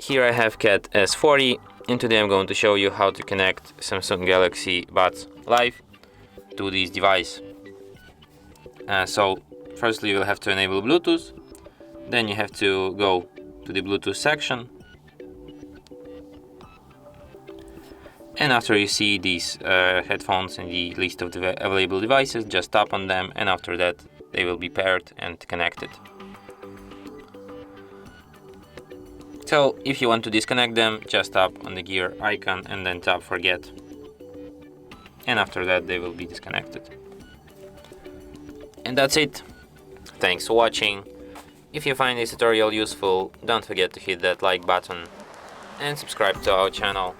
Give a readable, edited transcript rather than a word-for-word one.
Here I have CAT S40, and today I'm going to show you how to connect Samsung Galaxy Buds Live to this device. So firstly you will have to enable Bluetooth, then you have to go to the Bluetooth section, and after you see these headphones in the list of the available devices, just tap on them, and after that they will be paired and connected. So if you want to disconnect them, just tap on the gear icon and then tap forget, and after that they will be disconnected. And that's it. Thanks for watching. If you find this tutorial useful, don't forget to hit that like button and subscribe to our channel.